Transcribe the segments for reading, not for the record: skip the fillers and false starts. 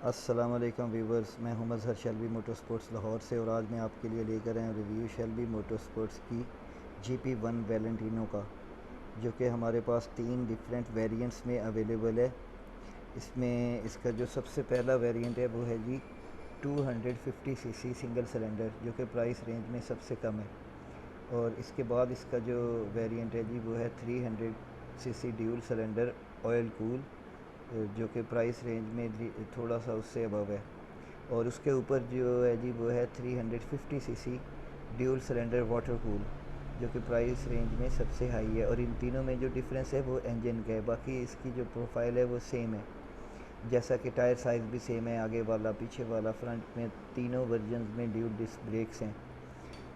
अस्सलाम वालेकुम व्यूवर्स, मैं हूं Mazhar Shelby motor sports Lahore से और आज मैं आपके लिए लेकर आया हूँ रिव्यू शेल्बी मोटर स्पोर्ट्स की GP1 वैलेंटिनो का, जो कि हमारे पास 3 डिफरेंट वेरिएंट्स में अवेलेबल है। इसमें इसका जो सबसे पहला वेरिएंट है वो है जी 250 सीसी सिंगल सिलेंडर, जो कि प्राइस रेंज में सबसे कम है। और इसके बाद इसका जो वेरिएंट है जी वो है 300 CC dual cylinder oil cool, जो कि प्राइस रेंज में थोड़ा सा उससे अबव है। और उसके ऊपर जो है जी वो है 350 CC dual cylinder water cool, जो कि प्राइस रेंज में सबसे हाई है। और इन तीनों में जो डिफरेंस है वो इंजन का है, बाकी इसकी जो प्रोफाइल है वो सेम है। जैसा कि टायर साइज़ भी सेम है, आगे वाला पीछे वाला फ्रंट में तीनों वर्जन में ड्यूल डिस्क ब्रेक्स हैं।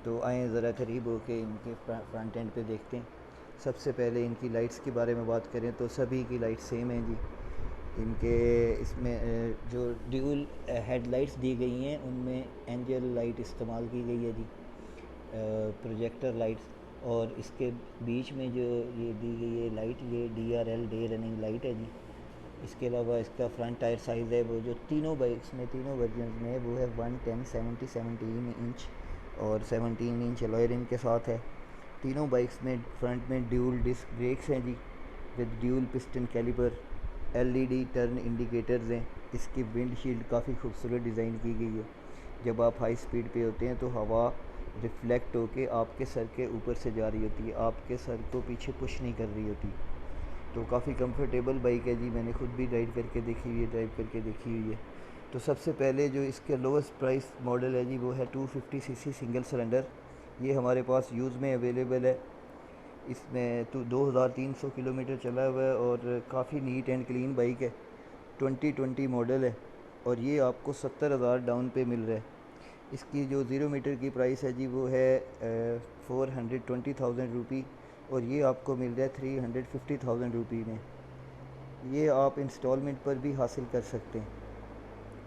तो आएँ ज़रा करीब होके इनके फ्रंट एंड पे देखते हैं। सबसे पहले इनकी लाइट्स के बारे में बात करें तो सभी की लाइट सेम हैं जी। इनके इसमें जो ड्यूल हेडलाइट्स दी गई हैं उनमें एंजल लाइट इस्तेमाल की गई है जी, प्रोजेक्टर लाइट्स। और इसके बीच में जो ये दी गई है लाइट, ये DRL डे रनिंग लाइट है जी। इसके अलावा इसका फ्रंट टायर साइज़ है वो जो तीनों बाइक्स में तीनों वर्जन में है वो है 110 70 17 इंच और 17 इंच अलॉय रिम के साथ है। तीनों बाइक्स में फ्रंट में ड्यूल डिस्क ब्रेक्स हैं जी, with dual piston caliper. LED turn indicators हैं। इसकी विंडशील्ड काफ़ी खूबसूरत डिज़ाइन की गई है। जब आप हाई स्पीड पे होते हैं तो हवा रिफ्लेक्ट होके आपके सर के ऊपर से जा रही होती है, आपके सर को पीछे पुश नहीं कर रही होती। तो काफ़ी कंफर्टेबल बाइक है जी, मैंने खुद भी ड्राइव करके देखी हुई है, तो सबसे पहले जो इसके लोवेस्ट प्राइस मॉडल है जी वो है 250 सीसी सिंगल सिलेंडर। ये हमारे पास यूज़ में अवेलेबल है। इसमें तो 2300 किलोमीटर चला हुआ है और काफ़ी नीट एंड क्लीन बाइक है। 2020 मॉडल है और ये आपको 70,000 डाउन पे मिल रहा है। इसकी जो 0 मीटर की प्राइस है जी वो है 420,000 रुपी, और ये आपको मिल रहा है 350,000 रुपी में। ये आप इंस्टॉलमेंट पर भी हासिल कर सकते हैं।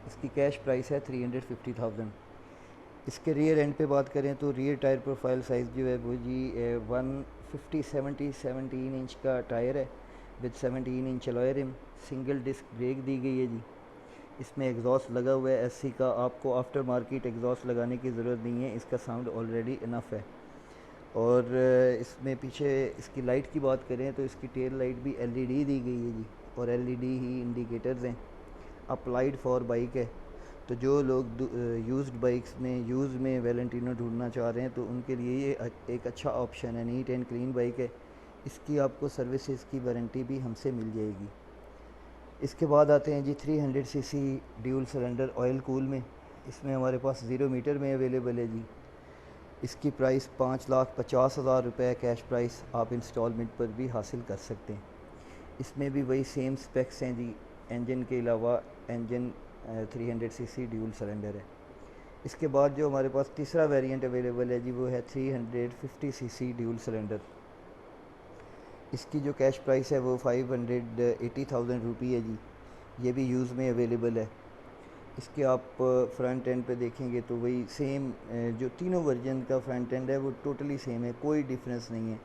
इसकी कैश प्राइस है 350,000। इसके रियर एंड पे बात करें तो रियर टायर प्रोफाइल साइज़ जो है वो जी 150/70 17 इंच का टायर है, with 17 inch alloy rim. Single disc brake दी गई है जी। इसमें एग्जॉस्ट लगा हुआ है SC का, आपको आफ्टर मार्केट एग्जॉस्ट लगाने की ज़रूरत नहीं है, इसका साउंड ऑलरेडी इनफ है। और इसमें पीछे इसकी लाइट की बात करें तो इसकी टेल लाइट भी LED दी गई है जी, और LED ही इंडिकेटर्स हैं। अप्लाइड फॉर बाइक है, तो जो लोग यूज्ड बाइक्स में यूज़ में वैलेंटिनो ढूंढना चाह रहे हैं तो उनके लिए ये एक अच्छा ऑप्शन है। नीट एंड क्लीन बाइक है। इसकी आपको सर्विसेज की वारंटी भी हमसे मिल जाएगी। इसके बाद आते हैं जी 300 CC dual cylinder oil cool में। इसमें हमारे पास 0 मीटर में अवेलेबल है जी। इसकी प्राइस 5,50,000 रुपये कैश प्राइस, आप इंस्टॉलमेंट पर भी हासिल कर सकते हैं। इसमें भी वही सेम स्पेक्स हैं जी, इंजन के अलावा इंजन 300 सीसी ड्यूल सिलेंडर है। इसके बाद जो हमारे पास तीसरा वेरिएंट अवेलेबल है जी वो है 350 सीसी ड्यूल सिलेंडर। इसकी जो कैश प्राइस है वो 580,000 रुपी है जी। ये भी यूज़ में अवेलेबल है। इसके आप फ्रंट एंड पे देखेंगे तो वही सेम, जो तीनों वर्जन का फ्रंट एंड है वो टोटली सेम है, कोई डिफरेंस नहीं है।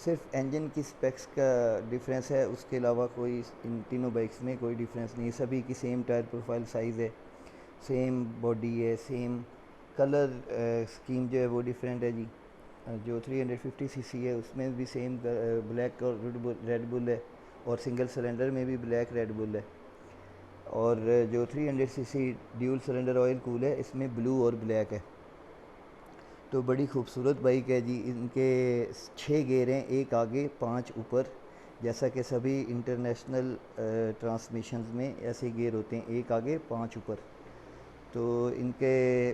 सिर्फ इंजन की स्पेक्स का डिफरेंस है, उसके अलावा कोई इन तीनों बाइक्स में कोई डिफरेंस नहीं है। सभी की सेम टायर प्रोफाइल साइज़ है, सेम बॉडी है, सेम कलर स्कीम जो है वो डिफरेंट है जी। जो 350 सीसी है उसमें भी सेम ब्लैक और रेड बुल है, और सिंगल सिलेंडर में भी ब्लैक रेड बुल है। और जो 300 CC dual cylinder oil cool है इसमें ब्लू और ब्लैक है। तो बड़ी खूबसूरत बाइक है जी। इनके 6 गेयर हैं, एक आगे 5 ऊपर, जैसा कि सभी इंटरनेशनल ट्रांसमिशंस में ऐसे गेयर होते हैं, एक आगे 5 ऊपर। तो इनके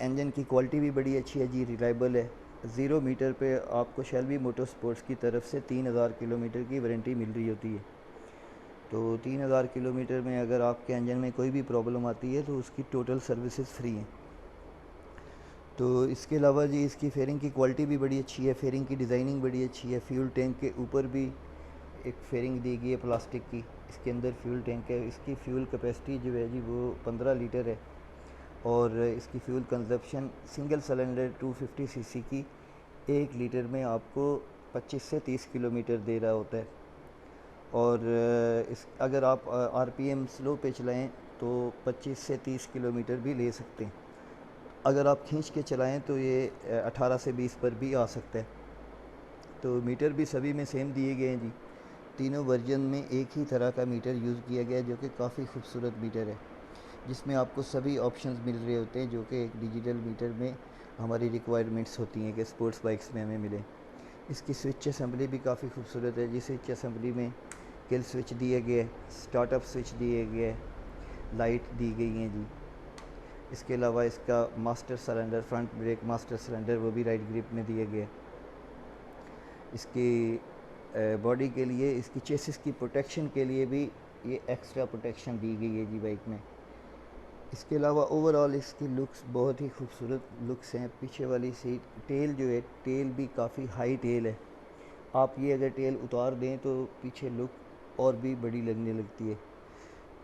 इंजन की क्वालिटी भी बड़ी अच्छी है जी, रिलायबल है। 0 मीटर पे आपको शेल्बी मोटर स्पोर्ट्स की तरफ से 3,000 किलोमीटर की वारंटी मिल रही होती है। तो 3,000 किलोमीटर में अगर आपके इंजन में कोई भी प्रॉब्लम आती है तो उसकी टोटल सर्विसेज फ्री हैं। तो इसके अलावा जी इसकी फेयरिंग की क्वालिटी भी बड़ी अच्छी है, फेयरिंग की डिज़ाइनिंग बड़ी अच्छी है। फ्यूल टैंक के ऊपर भी एक फेयरिंग दी गई है प्लास्टिक की, इसके अंदर फ्यूल टैंक है। इसकी फ्यूल कैपेसिटी जो है जी वो 15 लीटर है, और इसकी fuel consumption single cylinder 250 CC की 1 लीटर में आपको 25 से 30 किलोमीटर दे रहा होता है। और इस अगर आप आरपीएम स्लो पे चलाएं तो 25 से 30 किलोमीटर भी ले सकते हैं। अगर आप खींच के चलाएं तो ये 18 से 20 पर भी आ सकता है। तो मीटर भी सभी में सेम दिए गए हैं जी। तीनों वर्जन में एक ही तरह का मीटर यूज़ किया गया है, जो कि काफ़ी खूबसूरत मीटर है, जिसमें आपको सभी ऑप्शंस मिल रहे होते हैं जो कि एक डिजिटल मीटर में हमारी रिक्वायरमेंट्स होती हैं कि स्पोर्ट्स बाइक्स में हमें मिले। इसकी स्विच असम्बली भी काफ़ी खूबसूरत है। जिस स्विच असम्बली में किल स्विच दिए गए, स्टार्टअप स्विच दिए गए, लाइट दी गई हैं जी। इसके अलावा इसका master cylinder, front brake master cylinder, वो भी राइट ग्रिप में दिए गए। इसकी बॉडी के लिए, इसकी चेसिस की प्रोटेक्शन के लिए भी ये एक्स्ट्रा प्रोटेक्शन दी गई है जी बाइक में। इसके अलावा ओवरऑल इसकी लुक्स बहुत ही खूबसूरत लुक्स हैं। पीछे वाली सीट, टेल जो है, टेल भी काफ़ी हाई टेल है। आप ये अगर टेल उतार दें तो पीछे लुक और भी बड़ी लगने लगती है।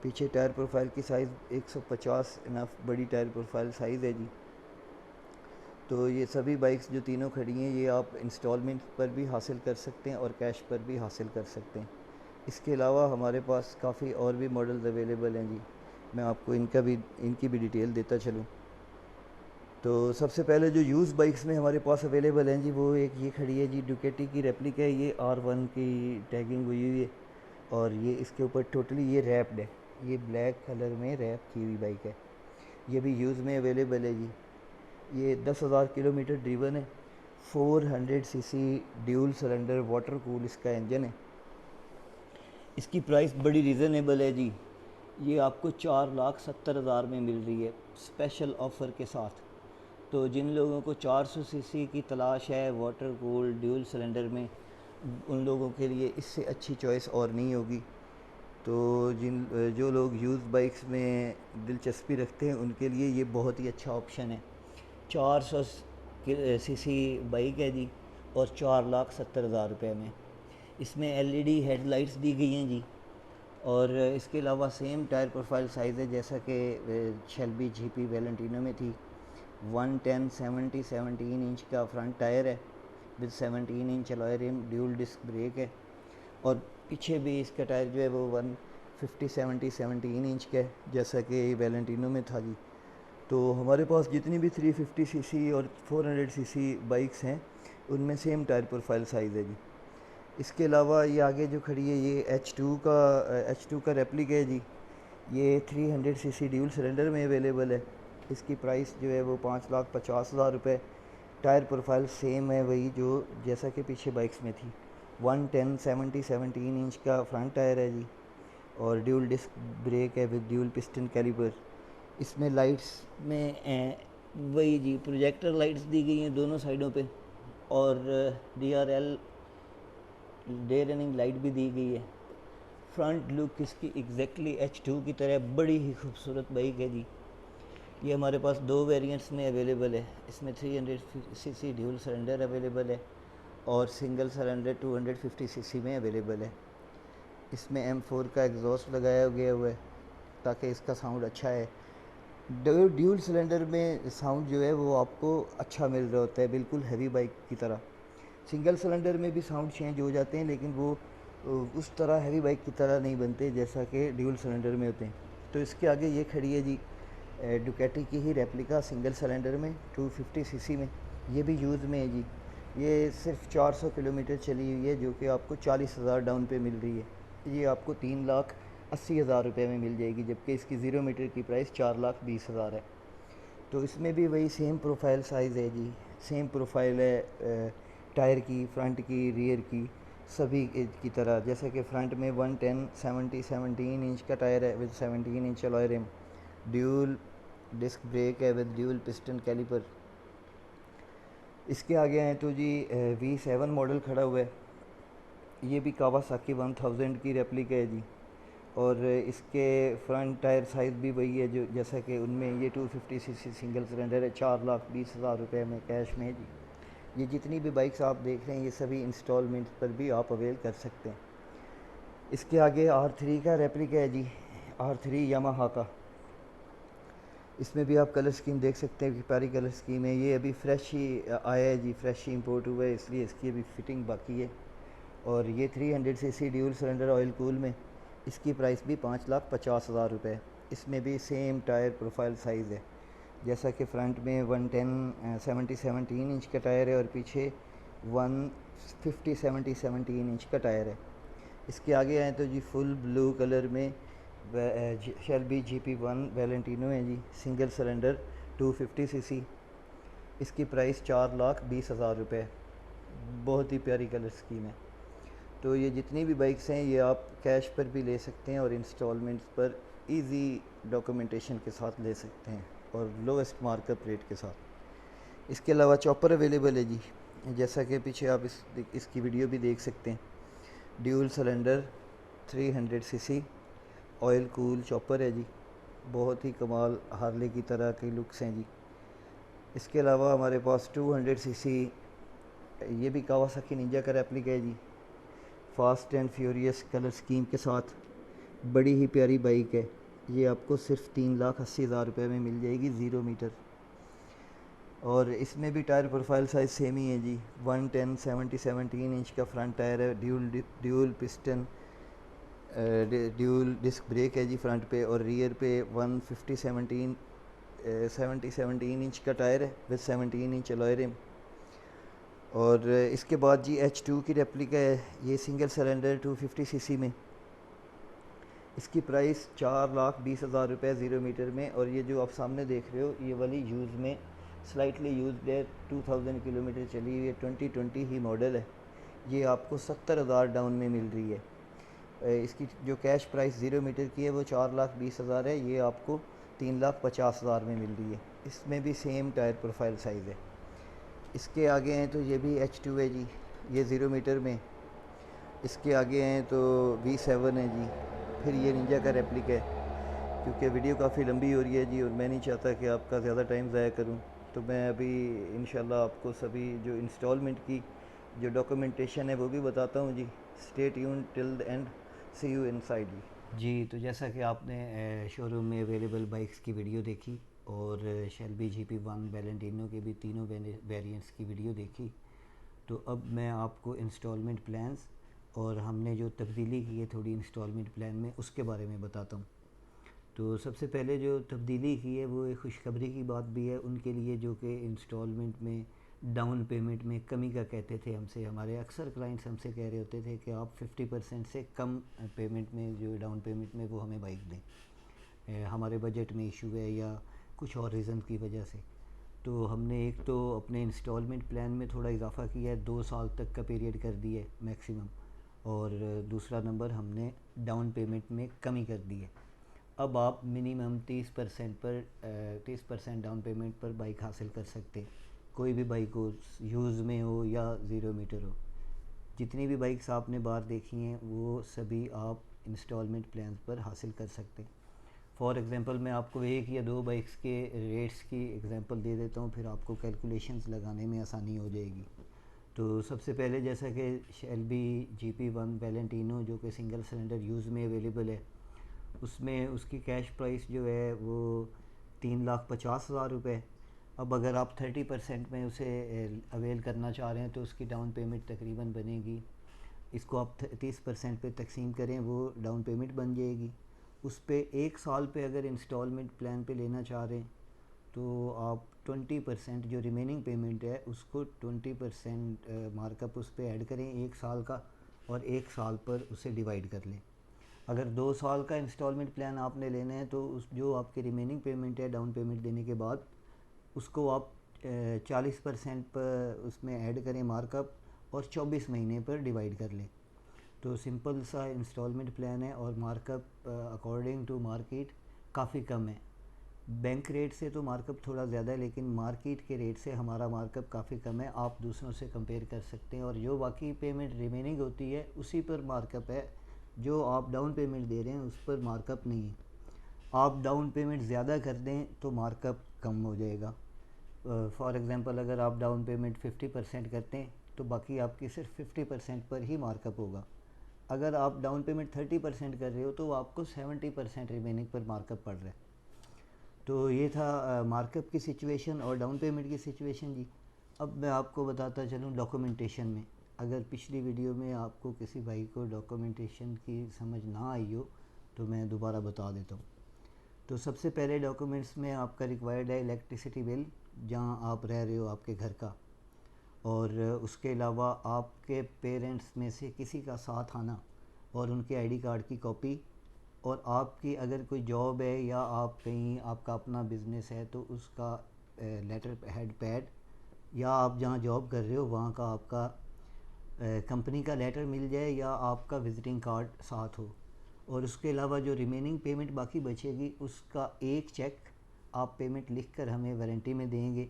पीछे टायर प्रोफाइल की साइज़ 150 इनफ बड़ी टायर प्रोफाइल साइज़ है जी। तो ये सभी बाइक्स जो तीनों खड़ी हैं, ये आप इंस्टॉलमेंट पर भी हासिल कर सकते हैं और कैश पर भी हासिल कर सकते हैं। इसके अलावा हमारे पास काफ़ी और भी मॉडल्स अवेलेबल हैं जी। मैं आपको इनकी भी डिटेल देता चलूँ। तो सबसे पहले जो यूज़ बाइक्स में हमारे पास अवेलेबल हैं जी, वो एक ये खड़ी है जी, डुकेटी की रेप्लिका है। ये R1 की टैगिंग हुई हुई है और ये इसके ऊपर टोटली ये रैप्ड है। ये ब्लैक कलर में रैप की हुई बाइक है। ये भी यूज़ में अवेलेबल है जी। ये 10,000 किलोमीटर ड्रीवन है। 400 CC dual cylinder water cool इसका इंजन है। इसकी प्राइस बड़ी रीज़नेबल है जी। ये आपको 4,70,000 में मिल रही है स्पेशल ऑफ़र के साथ। तो जिन लोगों को 400 सीसी की तलाश है वाटर कूल ड्यूल सिलेंडर में, उन लोगों के लिए इससे अच्छी चॉइस और नहीं होगी। तो जो लोग यूज़ बाइक्स में दिलचस्पी रखते हैं, उनके लिए ये बहुत ही अच्छा ऑप्शन है। 400 सीसी बाइक है जी और 4,70,000 रुपये में। इसमें एलईडी हेडलाइट्स दी गई हैं जी। और इसके अलावा सेम टायर प्रोफाइल साइज़ है जैसा कि शेल्बी जीपी वैलेंटिनो में थी। 110/70 इंच का फ्रंट टायर है with 17 inch alloy rim, dual disc brake है। और पीछे भी इसका टायर जो है वो 150/70 इंच का है जैसा कि वैलेंटिनो में था जी। तो हमारे पास जितनी भी 350 सीसी और 400 सीसी बाइक्स हैं, उनमें सेम टायर प्रोफाइल साइज़ है जी। इसके अलावा ये आगे जो खड़ी है, ये H2 का रेप्लिका है जी। ये 300 सीसी ड्यूल सिलेंडर में अवेलेबल है। इसकी प्राइस जो है वो 5,50,000 रुपये। टायर प्रोफाइल सेम है वही जो जैसा कि पीछे बाइक्स में थी। 110/70 इंच का फ्रंट टायर है जी और ड्यूल डिस्क ब्रेक है विद ड्यूल पिस्टन कैलिपर। इसमें लाइट्स में वही जी प्रोजेक्टर लाइट्स दी गई हैं दोनों साइडों पे और DRL डे रनिंग लाइट भी दी गई है। फ्रंट लुक इसकी एग्जैक्टली H2 की तरह बड़ी ही खूबसूरत बाइक है जी। ये हमारे पास दो वेरिएंट्स में अवेलेबल है। इसमें 300 सीसी ड्यूल सिलेंडर अवेलेबल है और सिंगल सिलेंडर 250 सीसी में अवेलेबल है। इसमें M4 का एग्जॉस्ट लगाया गया हुआ है ताकि इसका साउंड अच्छा है। ड्यूल सिलेंडर में साउंड जो है वो आपको अच्छा मिल रहा होता है, बिल्कुल हैवी बाइक की तरह। सिंगल सिलेंडर में भी साउंड चेंज हो जाते हैं, लेकिन वो उस तरह हैवी बाइक की तरह नहीं बनते जैसा कि ड्यूल सिलेंडर में होते हैं। तो इसके आगे ये खड़ी है जी डुकेटी की ही रेप्लिका सिंगल सिलेंडर में 250 सीसी में। ये भी यूज़ में है जी। ये सिर्फ 400 किलोमीटर चली हुई है, जो कि आपको 40,000 डाउन पे मिल रही है। ये आपको 3,80,000 रुपये में मिल जाएगी, जबकि इसकी 0 मीटर की प्राइस 4,20,000 है। तो इसमें भी वही सेम प्रोफाइल साइज़ है जी, सेम प्रोफाइल है टायर की, फ्रंट की, रियर की, सभी की तरह। जैसे कि फ्रंट में 110/70 इंच का टायर है with 17 inch alloy rim, dual disc brake है विद ड्यूल पिस्टन कैलिपर। इसके आगे हैं तो जी V7 मॉडल खड़ा हुआ है। ये भी कावासाकी 1000 की रेप्लिका है जी। और इसके फ्रंट टायर साइज़ भी वही है जो जैसा कि उनमें। ये 250 सीसी सिंगल सिलेंडर है, 4,20,000 रुपये में कैश में है जी। ये जितनी भी बाइक्स आप देख रहे हैं, ये सभी इंस्टॉलमेंट पर भी आप अवेल कर सकते हैं। इसके आगे R3 का रेप्लिका है जी, R3 यामाहा का। इसमें भी आप कलर स्कीम देख सकते हैं कि प्यारी कलर स्कीम है। ये अभी फ्रेश ही आया है जी, फ्रेश ही इंपोर्ट हुआ है, इसलिए इसकी अभी फिटिंग बाकी है। और ये 300 CC dual cylinder oil cool में इसकी प्राइस भी 5,50,000 रुपये। इसमें भी सेम टायर प्रोफाइल साइज़ है, जैसा कि फ्रंट में 110/70 इंच का टायर है और पीछे 150/70 इंच का टायर है। इसके आगे आए तो जी फुल ब्लू कलर में शेल्बी GP1 वैलेंटिनो है जी, सिंगल सिलेंडर 250 सीसी। इसकी प्राइस 4,20,000 रुपये। बहुत ही प्यारी कलर स्कीम है। तो ये जितनी भी बाइक्स हैं ये आप कैश पर भी ले सकते हैं और इंस्टॉलमेंट्स पर इजी डॉक्यूमेंटेशन के साथ ले सकते हैं और लोवेस्ट मार्कअप रेट के साथ। इसके अलावा चॉपर अवेलेबल है जी, जैसा कि पीछे आप इसकी वीडियो भी देख सकते हैं। Dual cylinder 300 CC oil cool chopper है जी, बहुत ही कमाल हार्ले की तरह के लुक्स हैं जी। इसके अलावा हमारे पास 200 सीसी ये भी कावासाकी निंजा का रेप्लिका है जी, fast and furious colour scheme के साथ। बड़ी ही प्यारी बाइक है, ये आपको सिर्फ 3,80,000 रुपये में मिल जाएगी 0 मीटर। और इसमें भी टायर प्रोफाइल साइज़ सेम ही है जी, 110/70 इंच का फ्रंट टायर है, dual piston dual disc brake है जी फ्रंट पे, और रियर पे 150/70 इंच का टायर है विद 17 इंच अलॉय रिम। और इसके बाद जी H2 की रेप्लिका है, ये सिंगल सिलेंडर 250 सीसी में। इसकी प्राइस 4,20,000 रुपये 0 मीटर में। और ये जो आप सामने देख रहे हो ये वाली यूज़ में स्लाइटली यूज्ड है, 2000 किलोमीटर चली हुई है, 2020 ही मॉडल है। ये आपको 70,000 डाउन में मिल रही है। इसकी जो कैश प्राइस 0 मीटर की है वो 4,20,000 है, ये आपको 3,50,000 में मिल रही है। इसमें भी सेम टायर प्रोफाइल साइज़ है। इसके आगे हैं तो ये भी H2 है जी, ये 0 मीटर में। इसके आगे हैं तो V7 है जी, फिर ये निंजा का रेप्लिका है। क्योंकि वीडियो काफ़ी लंबी हो रही है जी और मैं नहीं चाहता कि आपका ज़्यादा टाइम ज़ाया करूं, तो मैं अभी इंशाल्लाह आपको सभी जो इंस्टॉलमेंट की जो डॉक्यूमेंटेशन है वो भी बताता हूं जी। Stay tuned till the end, see you inside जी। तो जैसा कि आपने शोरूम में अवेलेबल बाइक्स की वीडियो देखी और शेल्बी GP1 वैलेंटिनो के भी तीनों वेरिएंट्स की वीडियो देखी, तो अब मैं आपको इंस्टॉलमेंट प्लान्स और हमने जो तब्दीली की है थोड़ी इंस्टॉलमेंट प्लान में उसके बारे में बताता हूँ। तो सबसे पहले जो तब्दीली की है वो एक खुशखबरी की बात भी है उनके लिए जो कि इंस्टॉलमेंट में डाउन पेमेंट में कमी का कहते थे हमसे। हमारे अक्सर क्लाइंट्स हमसे कह रहे होते थे कि आप 50% से कम पेमेंट में जो डाउन पेमेंट में वो हमें बाइक दें, हमारे बजट में इशू है या कुछ और रीज़न की वजह से। तो हमने एक तो अपने इंस्टॉलमेंट प्लान में थोड़ा इजाफा किया है, 2 साल तक का पीरियड कर दिया है मैक्सिमम। और दूसरा नंबर हमने डाउन पेमेंट में कमी कर दी है। अब आप मिनिमम 30% डाउन पेमेंट पर बाइक हासिल कर सकते हैं, कोई भी बाइक हो, यूज़ में हो या 0 मीटर हो। जितनी भी बाइक्स आपने बाहर देखी हैं वो सभी आप इंस्टॉलमेंट प्लान पर हासिल कर सकते हैं। फॉर एग्ज़ाम्पल मैं आपको 1 या 2 बाइक्स के रेट्स की एग्ज़ाम्पल दे देता हूँ, फिर आपको कैलकुलेशंस लगाने में आसानी हो जाएगी। तो सबसे पहले जैसा कि शेल्बी GP1 वैलेंटिनो जो कि सिंगल सिलेंडर यूज़ में अवेलेबल है, उसमें उसकी कैश प्राइस जो है वो 3,50,000 रुपये। अब अगर आप 30% में उसे अवेल करना चाह रहे हैं तो उसकी डाउन पेमेंट तकरीबन बनेगी, इसको आप 30% पे तकसीम करें वो डाउन पेमेंट बन जाएगी। उस पे 1 साल पे अगर इंस्टॉलमेंट प्लान पे लेना चाह रहे हैं तो आप 20% जो रिमेनिंग पेमेंट है उसको 20% मार्कअप उस पर ऐड करें 1 साल का, और 1 साल पर उसे डिवाइड कर लें। अगर 2 साल का इंस्टॉलमेंट प्लान आपने लेना है तो उस जो आपकी रिमेनिंग पेमेंट है डाउन पेमेंट देने के बाद उसको आप 40% पर उसमें ऐड करें मार्कअप और 24 महीने पर डिवाइड कर लें। तो सिंपल सा इंस्टॉलमेंट प्लान है और मार्कअप अकॉर्डिंग टू मार्केट काफ़ी कम है। बैंक रेट से तो मार्कअप थोड़ा ज़्यादा है लेकिन मार्केट के रेट से हमारा मार्कअप काफ़ी कम है, आप दूसरों से कंपेयर कर सकते हैं। और जो बाकी पेमेंट रिमेनिंग होती है उसी पर मार्कअप है, जो आप डाउन पेमेंट दे रहे हैं उस पर मार्कअप नहीं है। आप डाउन पेमेंट ज़्यादा कर दें तो मार्कअप कम हो जाएगा। फॉर एग्ज़ाम्पल अगर आप डाउन पेमेंट 50% करते हैं तो बाकी आपकी सिर्फ 50% पर ही मार्कअप होगा। अगर आप डाउन पेमेंट 30% कर रहे हो तो आपको 70% रिमेनिंग पर मार्कअप पड़ रहा है। तो ये था मार्कअप की सिचुएशन और डाउन पेमेंट की सिचुएशन जी। अब मैं आपको बताता चलूँ डॉक्यूमेंटेशन में। अगर पिछली वीडियो में आपको किसी भाई को डॉक्यूमेंटेशन की समझ ना आई हो तो मैं दोबारा बता देता हूँ। तो सबसे पहले डॉक्यूमेंट्स में आपका रिक्वायर्ड है इलेक्ट्रिसिटी बिल जहाँ आप रह रहे हो आपके घर का, और उसके अलावा आपके पेरेंट्स में से किसी का साथ आना और उनके आईडी कार्ड की कॉपी, और आपकी अगर कोई जॉब है या आप कहीं आपका अपना बिज़नेस है तो उसका लेटर हेड पैड, या आप जहाँ जॉब कर रहे हो वहाँ का आपका कंपनी का लेटर मिल जाए या आपका विज़िटिंग कार्ड साथ हो। और उसके अलावा जो रिमेनिंग पेमेंट बाकी बचेगी उसका एक चेक आप पेमेंट लिखकर हमें वारंटी में देंगे।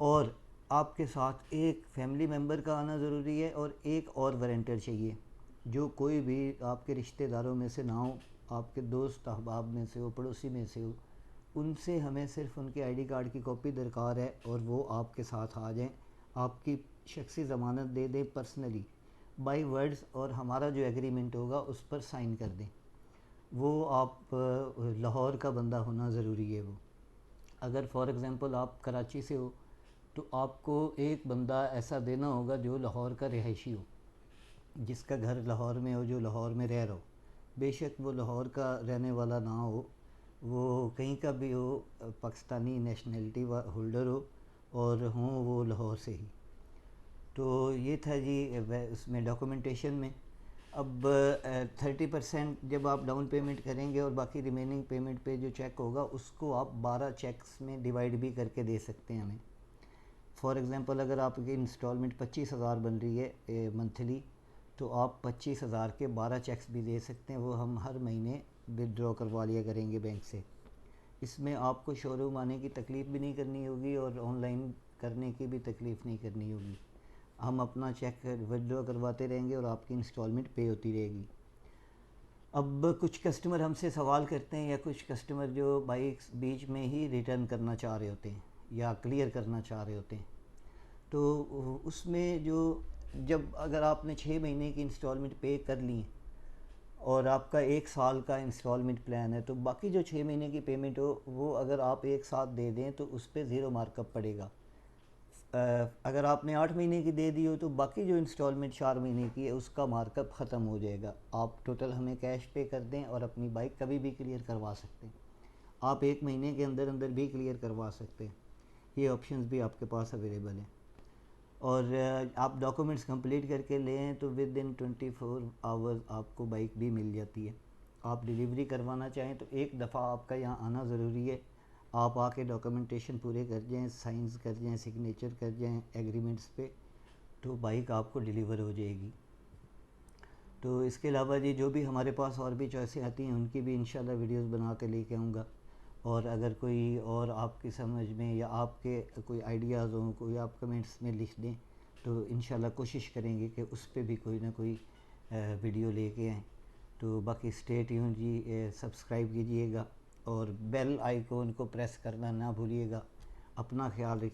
और आपके साथ एक फैमिली मेम्बर का आना ज़रूरी है और एक और वारंटर चाहिए, जो कोई भी आपके रिश्तेदारों में से ना हो, आपके दोस्त अहबाब में से हो, पड़ोसी में से हो। उनसे हमें सिर्फ उनके आईडी कार्ड की कॉपी दरकार है और वो आपके साथ आ जाएं, आपकी शख्सी ज़मानत दे दें पर्सनली बाय वर्ड्स, और हमारा जो एग्रीमेंट होगा उस पर साइन कर दें। वो आप लाहौर का बंदा होना ज़रूरी है। वो अगर फॉर एग्ज़ाम्पल आप कराची से हो तो आपको एक बंदा ऐसा देना होगा जो लाहौर का रिहायशी हो, जिसका घर लाहौर में हो, जो लाहौर में रह रहा हो। बेशक वो लाहौर का रहने वाला ना हो, वो कहीं का भी हो, पाकिस्तानी नेशनलिटी होल्डर हो और हों वो लाहौर से ही। तो ये था जी उसमें डॉक्यूमेंटेशन में। अब 30% जब आप डाउन पेमेंट करेंगे और बाकी रिमेनिंग पेमेंट पे जो चेक होगा उसको आप 12 चेक्स में डिवाइड भी करके दे सकते हैं हमें। फॉर एग्ज़ाम्पल अगर आपकी इंस्टॉलमेंट 25,000 बन रही है मंथली, तो आप 25,000 के 12 चेक्स भी दे सकते हैं। वो हम हर महीने विदड्रॉ करवा लिया करेंगे बैंक से। इसमें आपको शोरूम आने की तकलीफ़ भी नहीं करनी होगी और ऑनलाइन करने की भी तकलीफ़ नहीं करनी होगी। हम अपना चेक विदड्रॉ करवाते रहेंगे और आपकी इंस्टॉलमेंट पे होती रहेगी। अब कुछ कस्टमर हमसे सवाल करते हैं या कुछ कस्टमर जो बाइक्स बीच में ही रिटर्न करना चाह रहे होते हैं या क्लियर करना चाह रहे होते हैं, तो उसमें जो जब अगर आपने 6 महीने की इंस्टॉलमेंट पे कर ली और आपका 1 साल का इंस्टॉलमेंट प्लान है, तो बाकी जो 6 महीने की पेमेंट हो वो अगर आप एक साथ दे दें तो उस पर ज़ीरो मार्कअप पड़ेगा। अगर आपने 8 महीने की दे दी हो तो बाकी जो इंस्टॉलमेंट 4 महीने की है उसका मार्कअप ख़त्म हो जाएगा। आप टोटल हमें कैश पे कर दें और अपनी बाइक कभी भी क्लियर करवा सकते हैं। आप 1 महीने के अंदर अंदर भी क्लियर करवा सकते हैं। ये ऑप्शंस भी आपके पास अवेलेबल हैं। और आप डॉक्यूमेंट्स कंप्लीट करके लें तो विद इन 24 आवर्स आपको बाइक भी मिल जाती है। आप डिलीवरी करवाना चाहें तो एक दफ़ा आपका यहाँ आना ज़रूरी है। आप आके डॉक्यूमेंटेशन पूरे कर जाएँ, साइंस कर जाएँ, सिग्नेचर कर जाएँ एग्रीमेंट्स पे, तो बाइक आपको डिलीवर हो जाएगी। तो इसके अलावा जी जो भी हमारे पास और भी चॉइसें आती हैं उनकी भी इंशाल्लाह वीडियोस बना के लेके आऊँगा। और अगर कोई और आपकी समझ में या आपके कोई आइडियाज़ हों, कोई आप कमेंट्स में लिख दें, तो इंशाल्लाह कोशिश करेंगे कि उस पे भी कोई ना कोई वीडियो लेके आएँ। तो बाकी स्टे ट्यून जी, सब्सक्राइब कीजिएगा और बेल आइकॉन को प्रेस करना ना भूलिएगा। अपना ख्याल रखिए।